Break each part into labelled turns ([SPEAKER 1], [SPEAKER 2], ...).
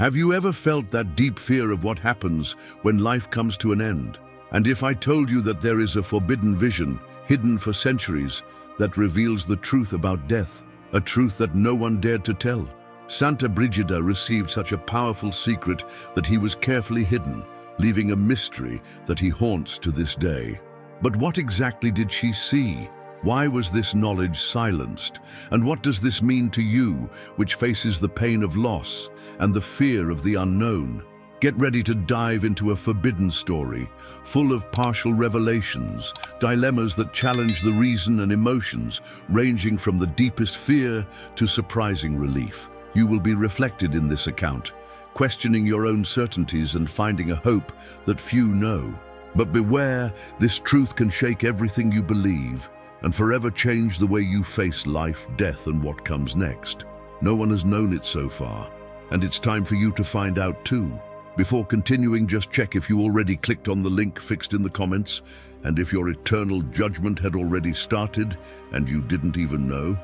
[SPEAKER 1] Have you ever felt that deep fear of what happens when life comes to an end? And if I told you that there is a forbidden vision, hidden for centuries, that reveals the truth about death, a truth that no one dared to tell? Santa Brigida received such a powerful secret that he was carefully hidden, leaving a mystery that he haunts to this day. But what exactly did she see? Why was this knowledge silenced? And what does this mean to you, which faces the pain of loss and the fear of the unknown? Get ready to dive into a forbidden story, full of partial revelations, dilemmas that challenge the reason and emotions, ranging from the deepest fear to surprising relief. You will be reflected in this account, questioning your own certainties and finding a hope that few know. But beware, this truth can shake everything you believe and forever change the way you face life, death, and what comes next. No one has known it so far, and it's time for you to find out too. Before continuing, just check if you already clicked on the link fixed in the comments, and if your eternal judgment had already started and you didn't even know.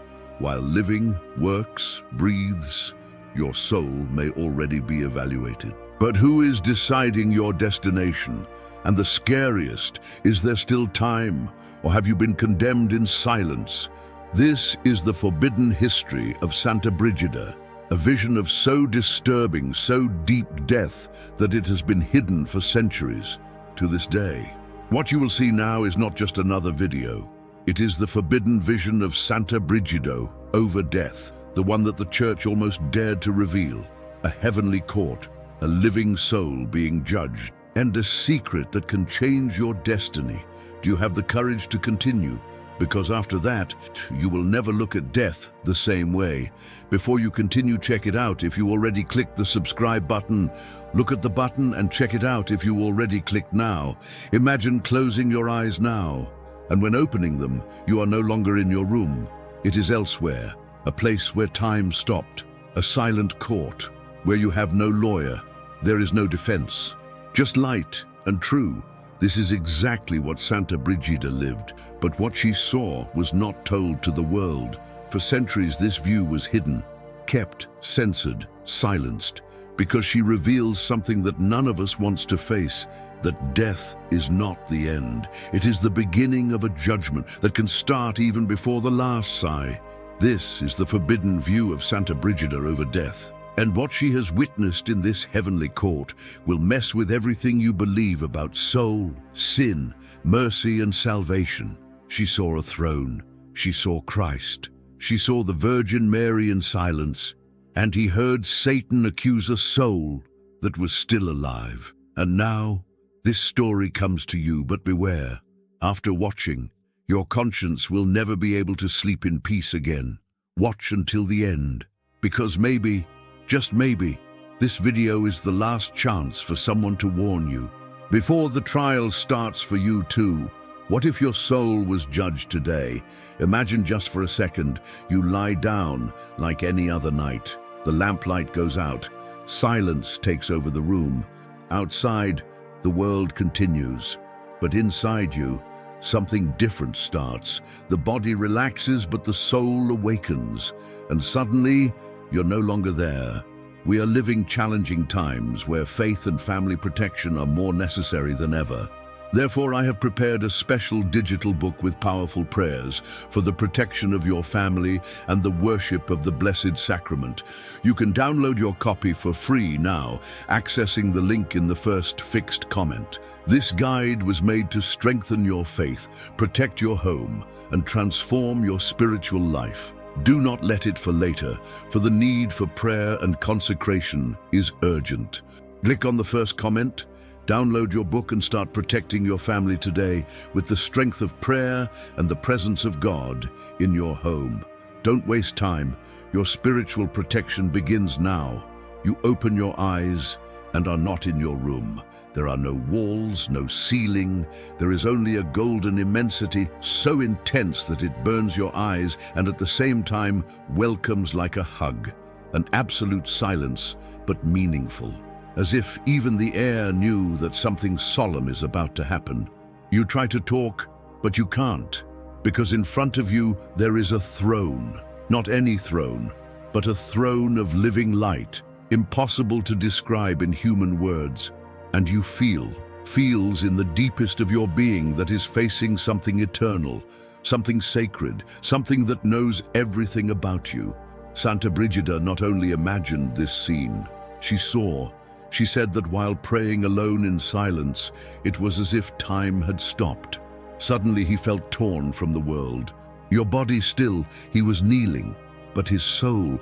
[SPEAKER 1] While living, works, breathes, your soul may already be evaluated. But who is deciding your destination? And the scariest, is there still time? Or have you been condemned in silence? This is the forbidden history of Santa Brigida, a vision of so disturbing, so deep death that it has been hidden for centuries to this day. What you will see now is not just another video. It is the forbidden vision of Santa Brigida over death, the one that the church almost dared to reveal. A heavenly court, a living soul being judged, and a secret that can change your destiny. Do you have the courage to continue? Because after that, you will never look at death the same way. Before you continue, check it out. If you already clicked the subscribe button, look at the button and check it out if you already clicked now. Imagine closing your eyes now, and when opening them, you are no longer in your room. It is elsewhere, a place where time stopped, a silent court, where you have no lawyer, there is no defense, just light and true. This is exactly what Santa Brigida lived, but what she saw was not told to the world. For centuries, this view was hidden, kept, censored, silenced, because she reveals something that none of us wants to face, that death is not the end. It is the beginning of a judgment that can start even before the last sigh. This is the forbidden view of Santa Brigida over death. And what she has witnessed in this heavenly court will mess with everything you believe about soul, sin, mercy, and salvation. She saw a throne. She saw Christ. She saw the Virgin Mary in silence. And he heard Satan accuse a soul that was still alive. And now, this story comes to you, but beware. After watching, your conscience will never be able to sleep in peace again. Watch until the end, because maybe, just maybe, this video is the last chance for someone to warn you. Before the trial starts for you too, what if your soul was judged today? Imagine just for a second, you lie down like any other night. The lamplight goes out. Silence takes over the room. Outside, the world continues. But inside you, something different starts. The body relaxes, but the soul awakens. And suddenly, you're no longer there. We are living challenging times where faith and family protection are more necessary than ever. Therefore, I have prepared a special digital book with powerful prayers for the protection of your family and the worship of the Blessed Sacrament. You can download your copy for free now, accessing the link in the first fixed comment. This guide was made to strengthen your faith, protect your home, and transform your spiritual life. Do not let it for later, for the need for prayer and consecration is urgent. Click on the first comment, download your book, and start protecting your family today with the strength of prayer and the presence of God in your home. Don't waste time. Your spiritual protection begins now. You open your eyes and are not in your room. There are no walls, no ceiling. There is only a golden immensity so intense that it burns your eyes and at the same time welcomes like a hug. An absolute silence, but meaningful. As if even the air knew that something solemn is about to happen. You try to talk, but you can't, because in front of you there is a throne. Not any throne, but a throne of living light. impossible to describe in human words, and you feels in the deepest of your being that is facing something eternal, something sacred, something that knows everything about you. Santa Brigida not only imagined this scene, she saw. She said that while praying alone in silence, it was as if time had stopped. Suddenly he felt torn from the world. Your body still, he was kneeling, but his soul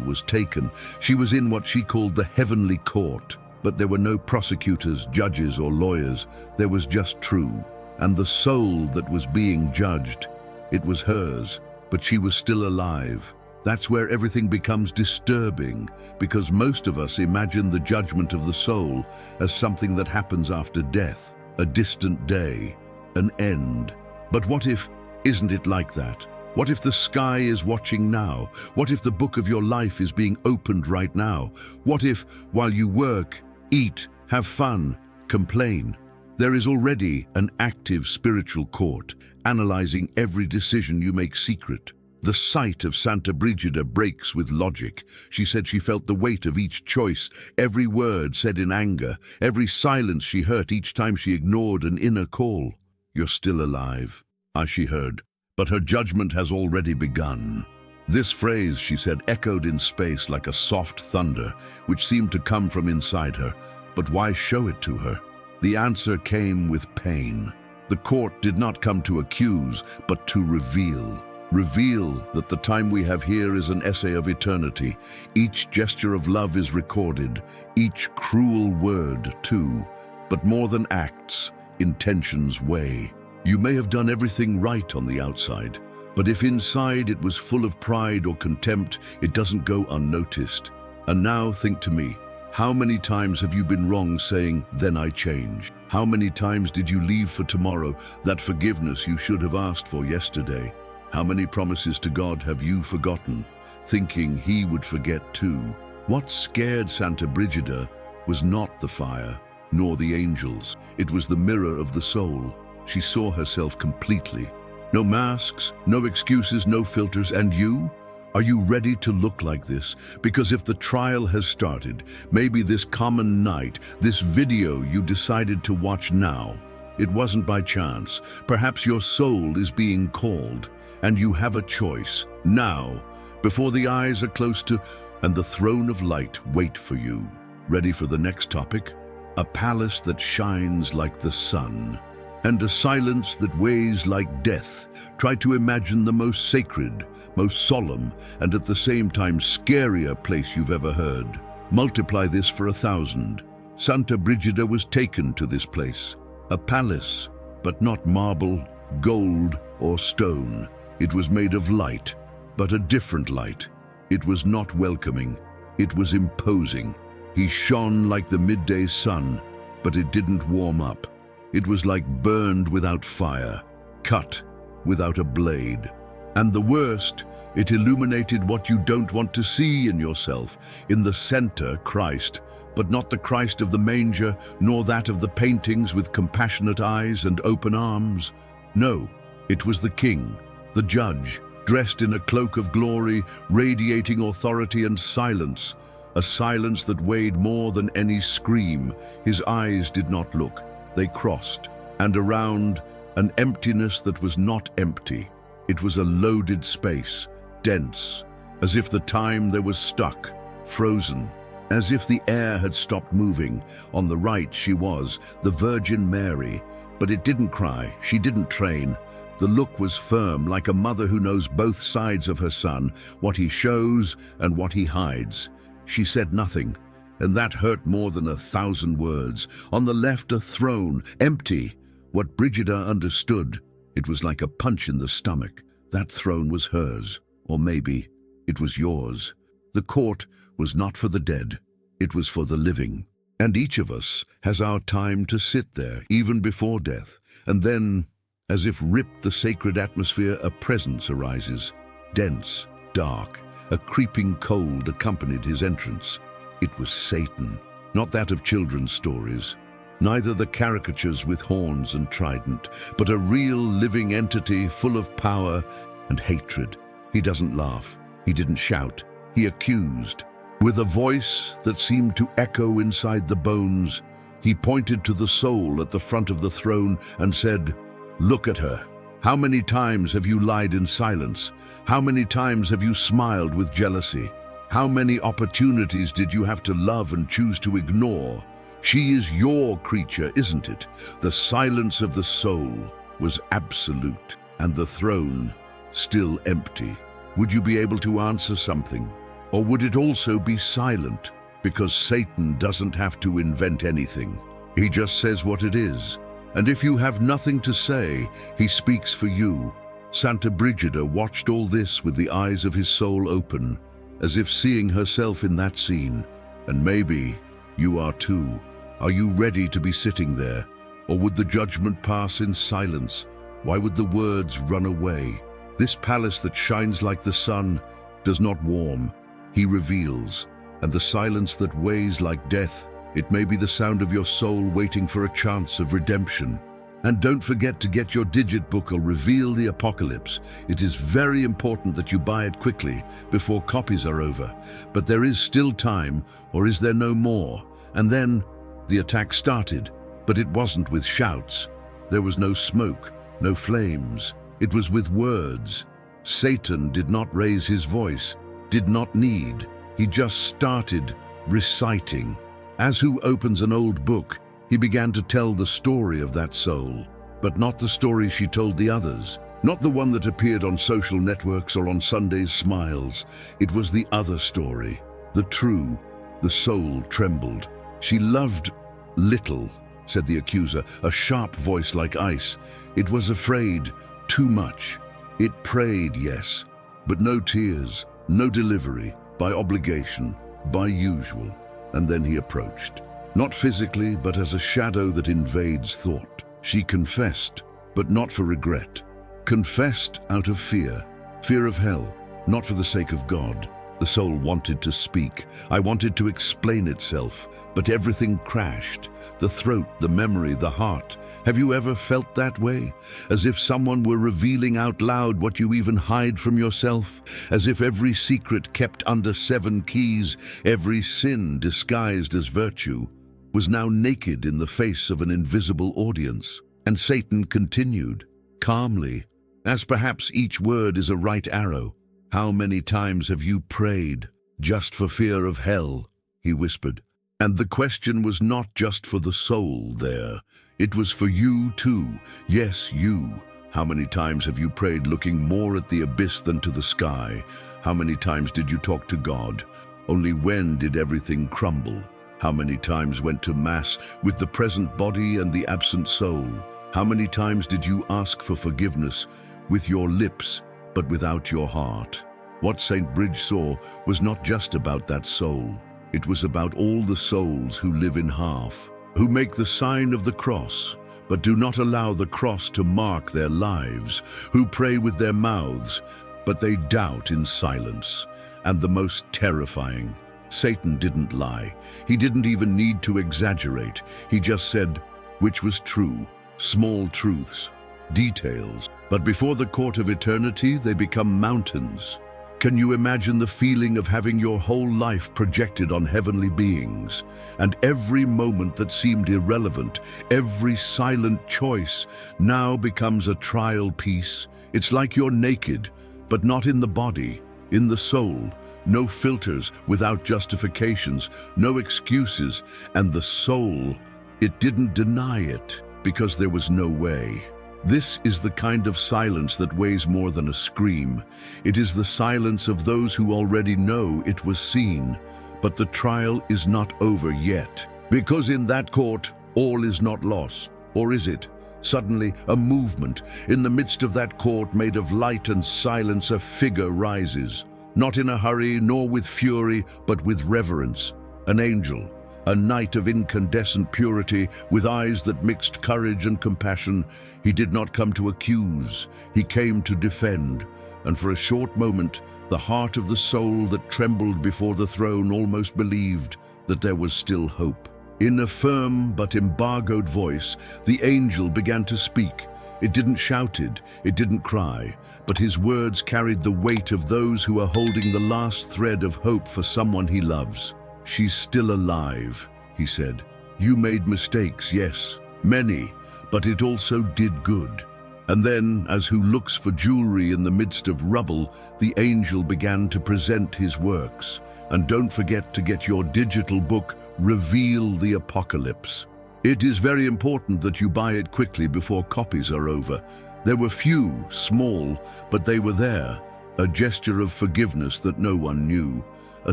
[SPEAKER 1] was taken. She was in what she called the heavenly court. But there were no prosecutors, judges, or lawyers. There was just true. And the soul that was being judged, it was hers, but she was still alive. That's where everything becomes disturbing, because most of us imagine the judgment of the soul as something that happens after death, a distant day, an end. But what if, isn't it like that? What if the sky is watching now? What if the book of your life is being opened right now? What if, while you work, eat, have fun, complain, there is already an active spiritual court, analyzing every decision you make secret? The sight of Santa Brigida breaks with logic. She said she felt the weight of each choice, every word said in anger, every silence she heard each time she ignored an inner call. You're still alive, she heard, but her judgment has already begun. This phrase, she said, echoed in space like a soft thunder, which seemed to come from inside her. But why show it to her? The answer came with pain. The court did not come to accuse, but to reveal. Reveal that the time we have here is an essay of eternity. Each gesture of love is recorded, each cruel word too. But more than acts, intentions weigh. You may have done everything right on the outside, but if inside it was full of pride or contempt, it doesn't go unnoticed. And now think to me, how many times have you been wrong saying, "Then I change"? How many times did you leave for tomorrow that forgiveness you should have asked for yesterday? How many promises to God have you forgotten, thinking he would forget too? What scared Santa Brigida was not the fire, nor the angels. It was the mirror of the soul. She saw herself completely. No masks, no excuses, no filters. And you? Are you ready to look like this? Because if the trial has started, maybe this common night, this video you decided to watch now, it wasn't by chance. Perhaps your soul is being called. And you have a choice, now, before the eyes are close to, and the throne of light wait for you. Ready for the next topic? A palace that shines like the sun, and a silence that weighs like death. Try to imagine the most sacred, most solemn, and at the same time scarier place you've ever heard. Multiply this for 1,000. Santa Brigida was taken to this place. A palace, but not marble, gold, or stone. It was made of light, but a different light. It was not welcoming. It was imposing. He shone like the midday sun, but it didn't warm up. It was like burned without fire, cut without a blade. And the worst, it illuminated what you don't want to see in yourself. In the center, Christ, but not the Christ of the manger, nor that of the paintings with compassionate eyes and open arms. No, it was the King, the judge, dressed in a cloak of glory, radiating authority and silence, a silence that weighed more than any scream. His eyes did not look, they crossed, and around, an emptiness that was not empty. It was a loaded space, dense, as if the time there was stuck, frozen, as if the air had stopped moving. On the right she was, the Virgin Mary, but it didn't cry, she didn't train. The look was firm, like a mother who knows both sides of her son, what he shows and what he hides. She said nothing, and that hurt more than 1,000 words. On the left, a throne, empty. What Brigida understood, it was like a punch in the stomach. That throne was hers, or maybe it was yours. The court was not for the dead, it was for the living. And each of us has our time to sit there, even before death. And then, as if ripped the sacred atmosphere, a presence arises, dense, dark. A creeping cold accompanied his entrance. It was Satan, not that of children's stories, neither the caricatures with horns and trident, but a real living entity full of power and hatred. He doesn't laugh, he didn't shout, he accused. With a voice that seemed to echo inside the bones, he pointed to the soul at the front of the throne and said, "Look at her. How many times have you lied in silence? How many times have you smiled with jealousy? How many opportunities did you have to love and choose to ignore? She is your creature, isn't it?" The silence of the soul was absolute, and the throne still empty. Would you be able to answer something? Or would it also be silent? Because Satan doesn't have to invent anything. He just says what it is. And if you have nothing to say, he speaks for you. Santa Brigida watched all this with the eyes of his soul open, as if seeing herself in that scene. And maybe you are too. Are you ready to be sitting there? Or would the judgment pass in silence? Why would the words run away? This palace that shines like the sun does not warm. He reveals. And the silence that weighs like death, it may be the sound of your soul waiting for a chance of redemption. And don't forget to get your digit book or Reveal the Apocalypse. It is very important that you buy it quickly before copies are over. But there is still time, or is there no more? And then the attack started, but it wasn't with shouts. There was no smoke, no flames. It was with words. Satan did not raise his voice, did not need. He just started reciting. As who opens an old book, he began to tell the story of that soul, but not the story she told the others, not the one that appeared on social networks or on Sunday's Smiles. It was the other story, the true. The soul trembled. She loved little, said the accuser, a sharp voice like ice. It was afraid too much. It prayed, yes, but no tears, no delivery, by obligation, by usual. And then he approached. Not physically, but as a shadow that invades thought. She confessed, but not for regret. Confessed out of fear. Fear of hell, not for the sake of God. The soul wanted to speak. I wanted to explain itself, but everything crashed. The throat, the memory, the heart. Have you ever felt that way? As if someone were revealing out loud what you even hide from yourself? As if every secret kept under 7 keys, every sin disguised as virtue, was now naked in the face of an invisible audience. And Satan continued, calmly, as perhaps each word is a right arrow. "How many times have you prayed, just for fear of hell?" he whispered. And the question was not just for the soul there. It was for you too. Yes, you. How many times have you prayed looking more at the abyss than to the sky? How many times did you talk to God? Only when did everything crumble? How many times went to Mass with the present body and the absent soul? How many times did you ask for forgiveness with your lips, but without your heart? What Saint Brigid saw was not just about that soul. It was about all the souls who live in half, who make the sign of the cross, but do not allow the cross to mark their lives, who pray with their mouths, but they doubt in silence. And the most terrifying, Satan didn't lie. He didn't even need to exaggerate. He just said, which was true, small truths, details. But before the court of eternity, they become mountains. Can you imagine the feeling of having your whole life projected on heavenly beings, and every moment that seemed irrelevant, every silent choice now becomes a trial piece? It's like you're naked, but not in the body, in the soul. No filters, without justifications, no excuses. And the soul, it didn't deny it, because there was no way. This is the kind of silence that weighs more than a scream. It is the silence of those who already know it was seen. But the trial is not over yet. Because in that court, all is not lost. Or is it? Suddenly, a movement. In the midst of that court made of light and silence, a figure rises. Not in a hurry, nor with fury, but with reverence. An angel. A knight of incandescent purity, with eyes that mixed courage and compassion. He did not come to accuse, he came to defend. And for a short moment, the heart of the soul that trembled before the throne almost believed that there was still hope. In a firm but embargoed voice, the angel began to speak. It didn't shouted, it didn't cry, but his words carried the weight of those who are holding the last thread of hope for someone he loves. "She's still alive," he said. "You made mistakes, yes, many, but it also did good." And then, as who looks for jewelry in the midst of rubble, the angel began to present his works. And don't forget to get your digital book, Reveal the Apocalypse. It is very important that you buy it quickly before copies are over. There were few, small, but they were there. A gesture of forgiveness that no one knew. A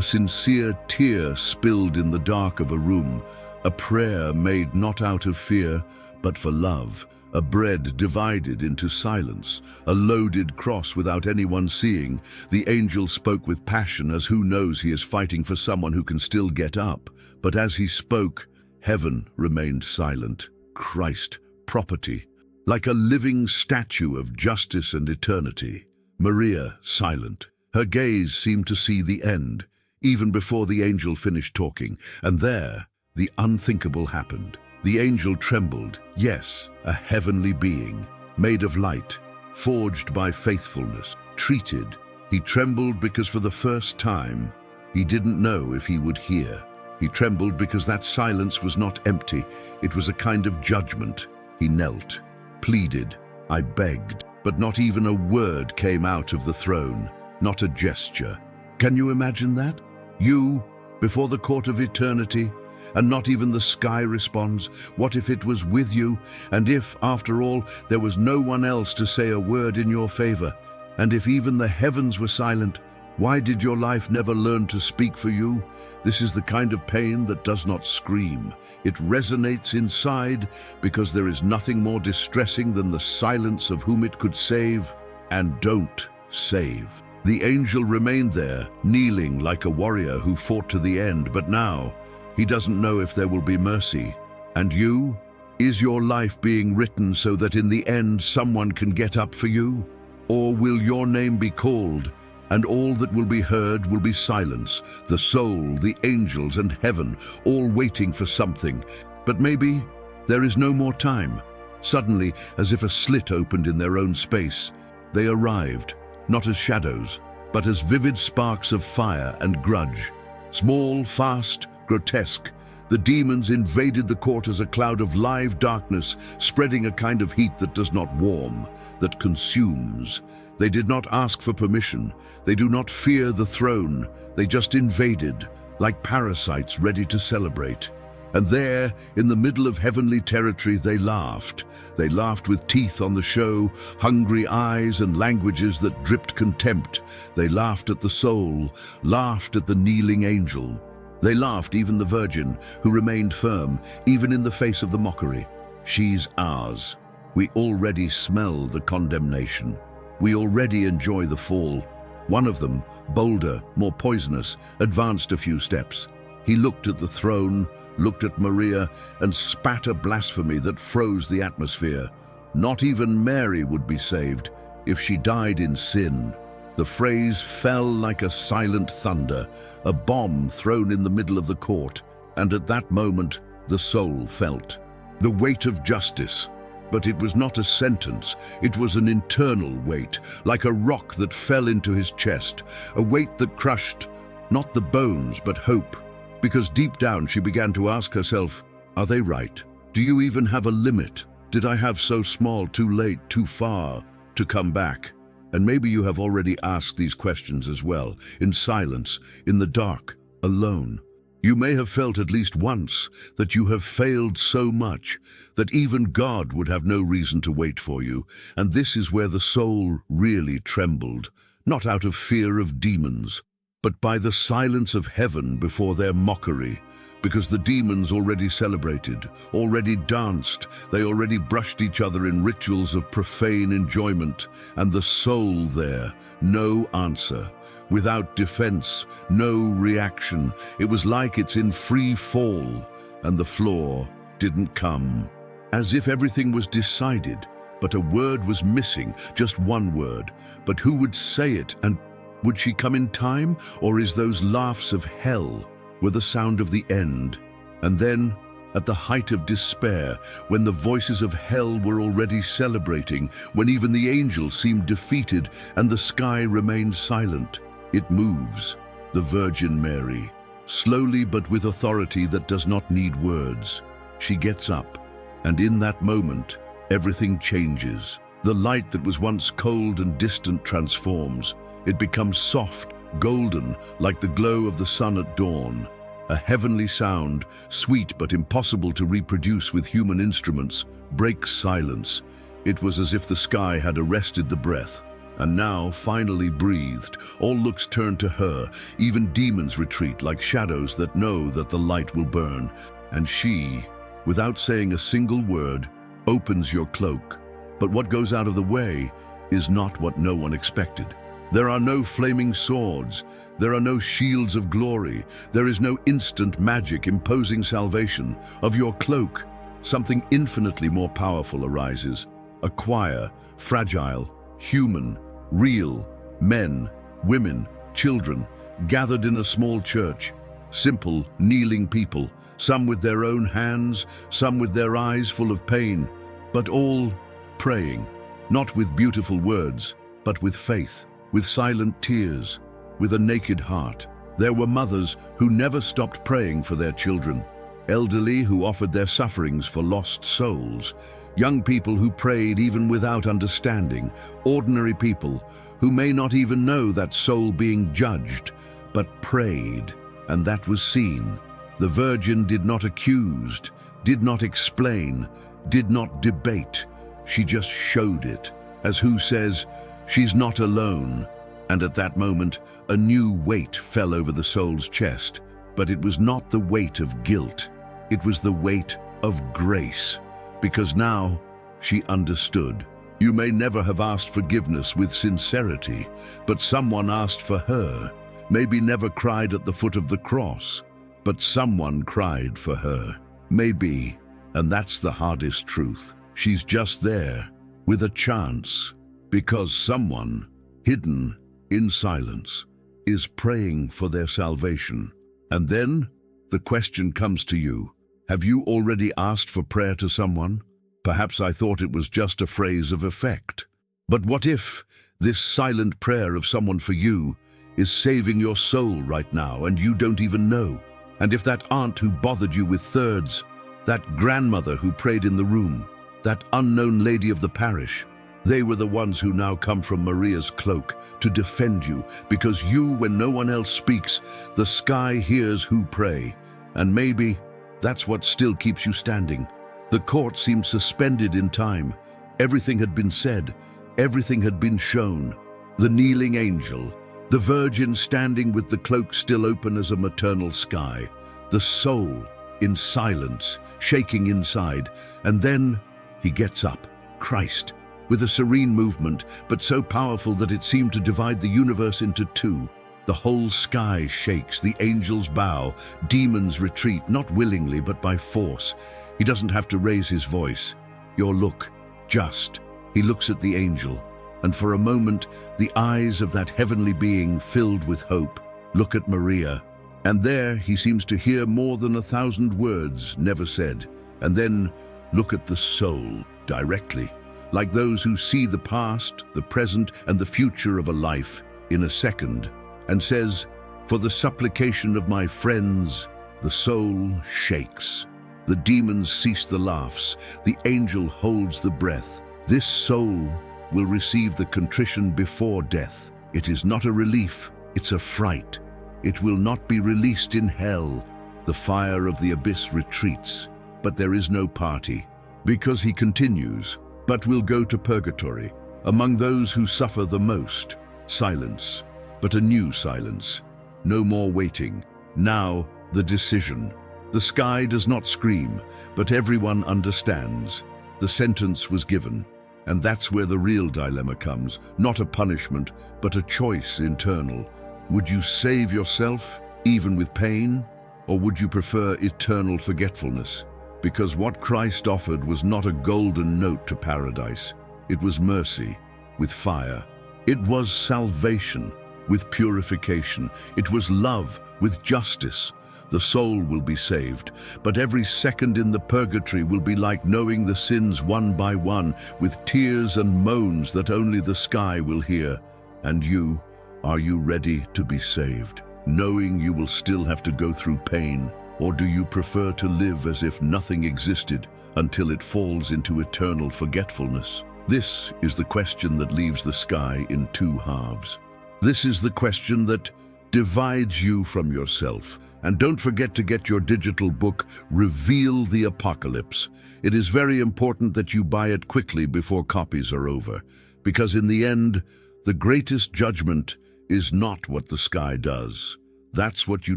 [SPEAKER 1] sincere tear spilled in the dark of a room. A prayer made not out of fear, but for love. A bread divided into silence. A loaded cross without anyone seeing. The angel spoke with passion, as who knows he is fighting for someone who can still get up. But as he spoke, heaven remained silent. Christ, property, like a living statue of justice and eternity. Maria, silent. Her gaze seemed to see the end, even before the angel finished talking. And there, the unthinkable happened. The angel trembled. Yes, a heavenly being, made of light, forged by faithfulness, treated. He trembled because for the first time, he didn't know if he would hear. He trembled because that silence was not empty. It was a kind of judgment. He knelt, pleaded, I begged, but not even a word came out of the throne, not a gesture. Can you imagine that? You, before the court of eternity, and not even the sky responds. What if it was with you, and if, after all, there was no one else to say a word in your favor? And if even the heavens were silent, why did your life never learn to speak for you? This is the kind of pain that does not scream. It resonates inside because there is nothing more distressing than the silence of whom it could save and don't save. The angel remained there, kneeling like a warrior who fought to the end, but now he doesn't know if there will be mercy. And you? Is your life being written so that in the end someone can get up for you? Or will your name be called, and all that will be heard will be silence, the soul, the angels, and heaven, all waiting for something. But maybe there is no more time. Suddenly, as if a slit opened in their own space, they arrived, not as shadows, but as vivid sparks of fire and grudge. Small, fast, grotesque, the demons invaded the court as a cloud of live darkness, spreading a kind of heat that does not warm, that consumes. They did not ask for permission. They do not fear the throne. They just invaded, like parasites ready to celebrate. And there, in the middle of heavenly territory, they laughed. They laughed with teeth on the show, hungry eyes and languages that dripped contempt. They laughed at the soul, laughed at the kneeling angel. They laughed even the virgin, who remained firm, even in the face of the mockery. She's ours. We already smell the condemnation. We already enjoy the fall. One of them, bolder, more poisonous, advanced a few steps. He looked at the throne, looked at Maria, and spat a blasphemy that froze the atmosphere. Not even Mary would be saved if she died in sin. The phrase fell like a silent thunder, a bomb thrown in the middle of the court, and at that moment the soul felt the weight of justice. But it was not a sentence, it was an internal weight, like a rock that fell into his chest, a weight that crushed not the bones but hope. Because deep down she began to ask herself, are they right? Do you even have a limit? Did I have so small, too late, too far to come back? And maybe you have already asked these questions as well, in silence, in the dark, alone. You may have felt at least once that you have failed so much that even God would have no reason to wait for you. And this is where the soul really trembled, not out of fear of demons, but by the silence of heaven before their mockery. Because the demons already celebrated, already danced, they already brushed each other in rituals of profane enjoyment, and the soul there, no answer, without defense, no reaction. It was like it's in free fall, and the floor didn't come. As if everything was decided, but a word was missing, just one word. But who would say it, and would she come in time, or is those laughs of hell were the sound of the end? And then at the height of despair, when the voices of hell were already celebrating, when even the angels seemed defeated and the sky remained silent. It moves, the Virgin Mary, slowly but with authority that does not need words. She gets up, and in that moment, everything changes. The light that was once cold and distant transforms. It becomes soft, golden, like the glow of the sun at dawn. A heavenly sound, sweet but impossible to reproduce with human instruments, breaks silence. It was as if the sky had arrested the breath, and now, finally breathed. All looks turn to her. Even demons retreat like shadows that know that the light will burn. And she, without saying a single word, opens your cloak. But what goes out of the way is not what no one expected. There are no flaming swords. There are no shields of glory. There is no instant magic imposing salvation. Of your cloak, something infinitely more powerful arises. A choir, fragile, human, real, men, women, children, gathered in a small church. Simple, kneeling people, some with their own hands, some with their eyes full of pain, but all praying, not with beautiful words, but with faith. With silent tears, with a naked heart. There were mothers who never stopped praying for their children, elderly who offered their sufferings for lost souls, young people who prayed even without understanding, ordinary people who may not even know that soul being judged, but prayed, and that was seen. The Virgin did not accuse, did not explain, did not debate. She just showed it, as who says, "She's not alone." And at that moment, a new weight fell over the soul's chest. But it was not the weight of guilt. It was the weight of grace. Because now, she understood. You may never have asked forgiveness with sincerity, but someone asked for her. Maybe never cried at the foot of the cross, but someone cried for her. Maybe, and that's the hardest truth. She's just there, with a chance. Because someone, hidden in silence, is praying for their salvation. And then, the question comes to you. Have you already asked for prayer to someone? Perhaps I thought it was just a phrase of effect. But what if this silent prayer of someone for you is saving your soul right now and you don't even know? And if that aunt who bothered you with thirds, that grandmother who prayed in the room, that unknown lady of the parish, they were the ones who now come from Maria's cloak to defend you, because you, when no one else speaks, the sky hears who pray. And maybe that's what still keeps you standing. The court seemed suspended in time. Everything had been said. Everything had been shown. The kneeling angel, the Virgin standing with the cloak still open as a maternal sky, the soul in silence, shaking inside, and then he gets up, Christ, with a serene movement, but so powerful that it seemed to divide the universe into two. The whole sky shakes, the angels bow, demons retreat, not willingly but by force. He doesn't have to raise his voice. Your look, just. He looks at the angel, and for a moment, the eyes of that heavenly being filled with hope. Look at Maria, and there he seems to hear more than 1,000 words never said. And then look at the soul directly, like those who see the past, the present, and the future of a life in a second, and says, "For the supplication of my friends," the soul shakes. The demons cease the laughs, the angel holds the breath. This soul will receive the contrition before death. It is not a relief, it's a fright. It will not be released in hell. The fire of the abyss retreats, but there is no party, because he continues, but will go to purgatory, among those who suffer the most. Silence, but a new silence. No more waiting. Now, the decision. The sky does not scream, but everyone understands. The sentence was given, and that's where the real dilemma comes. Not a punishment, but a choice internal. Would you save yourself, even with pain, or would you prefer eternal forgetfulness? Because what Christ offered was not a golden note to paradise. It was mercy, with fire. It was salvation, with purification. It was love, with justice. The soul will be saved, but every second in the purgatory will be like knowing the sins one by one, with tears and moans that only the sky will hear. And you, are you ready to be saved, knowing you will still have to go through pain? Or do you prefer to live as if nothing existed until it falls into eternal forgetfulness? This is the question that leaves the sky in two halves. This is the question that divides you from yourself. And don't forget to get your digital book, Reveal the Apocalypse. It is very important that you buy it quickly before copies are over, because in the end, the greatest judgment is not what the sky does. That's what you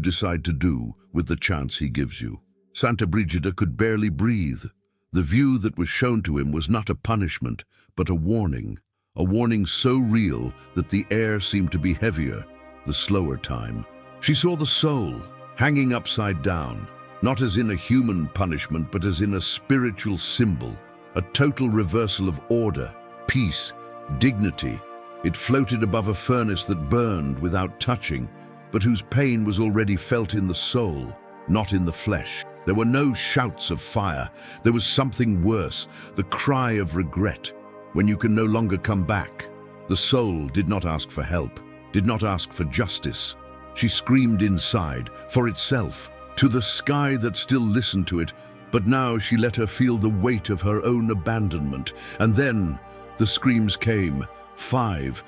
[SPEAKER 1] decide to do with the chance he gives you. Saint Brigid could barely breathe. The view that was shown to him was not a punishment, but a warning so real that the air seemed to be heavier, the slower time. She saw the soul hanging upside down, not as in a human punishment, but as in a spiritual symbol, a total reversal of order, peace, dignity. It floated above a furnace that burned without touching, but whose pain was already felt in the soul, not in the flesh. There were no shouts of fire. There was something worse, the cry of regret, when you can no longer come back. The soul did not ask for help, did not ask for justice. She screamed inside, for itself, to the sky that still listened to it, but now she let her feel the weight of her own abandonment. And then the screams came. Five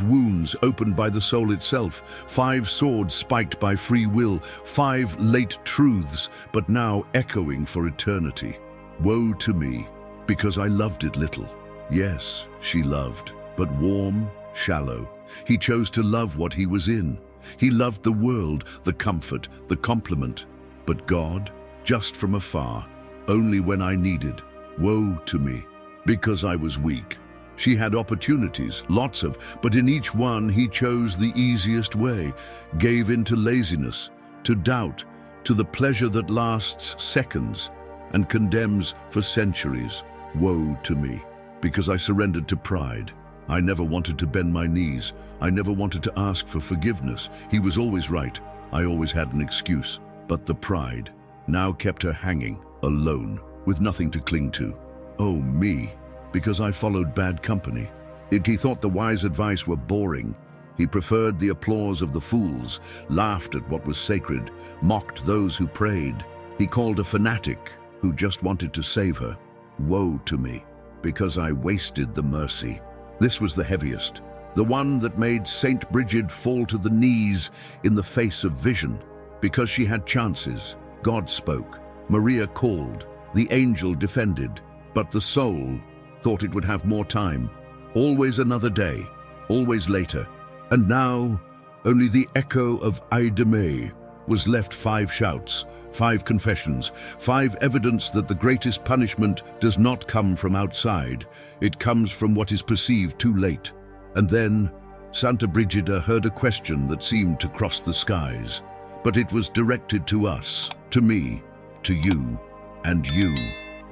[SPEAKER 1] wounds opened by the soul itself, 5 swords spiked by free will, 5 late truths, but now echoing for eternity. Woe to me, because I loved it little. Yes, she loved, but warm, shallow. He chose to love what he was in. He loved the world, the comfort, the compliment. But God, just from afar, only when I needed. Woe to me, because I was weak. She had opportunities, lots of, but in each one he chose the easiest way, gave in to laziness, to doubt, to the pleasure that lasts seconds and condemns for centuries. Woe to me, because I surrendered to pride. I never wanted to bend my knees. I never wanted to ask for forgiveness. He was always right. I always had an excuse. But the pride now kept her hanging, alone, with nothing to cling to. Oh, me. Because I followed bad company. He thought the wise advice were boring. He preferred the applause of the fools, laughed at what was sacred, mocked those who prayed. He called a fanatic who just wanted to save her. Woe to me, because I wasted the mercy. This was the heaviest, the one that made Saint Brigid fall to the knees in the face of vision. Because she had chances, God spoke, Maria called, the angel defended, but the soul thought it would have more time. Always another day, always later. And now, only the echo of Aideme was left. 5 shouts, 5 confessions, 5 evidence that the greatest punishment does not come from outside. It comes from what is perceived too late. And then, Saint Brigid heard a question that seemed to cross the skies. But it was directed to us, to me, to you, and you.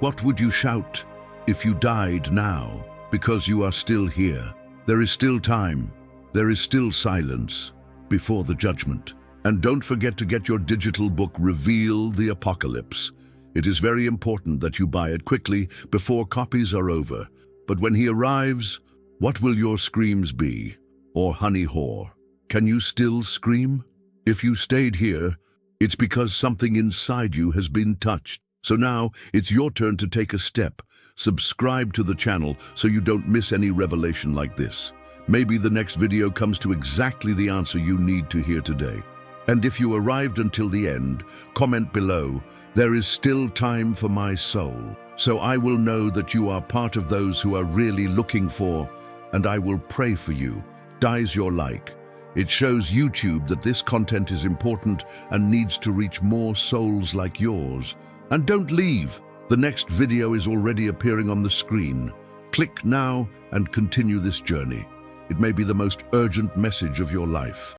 [SPEAKER 1] What would you shout if you died now, because you are still here? There is still time. There is still silence before the judgment. And don't forget to get your digital book, Reveal the Apocalypse. It is very important that you buy it quickly before copies are over. But when he arrives, what will your screams be? Or honey whore? Can you still scream? If you stayed here, it's because something inside you has been touched. So now it's your turn to take a step. Subscribe to the channel so you don't miss any revelation like this. Maybe the next video comes to exactly the answer you need to hear today. And if you arrived until the end, comment below, "There is still time for my soul." So I will know that you are part of those who are really looking for, and I will pray for you. Dies your like. It shows YouTube that this content is important and needs to reach more souls like yours. And don't leave. The next video is already appearing on the screen. Click now and continue this journey. It may be the most urgent message of your life.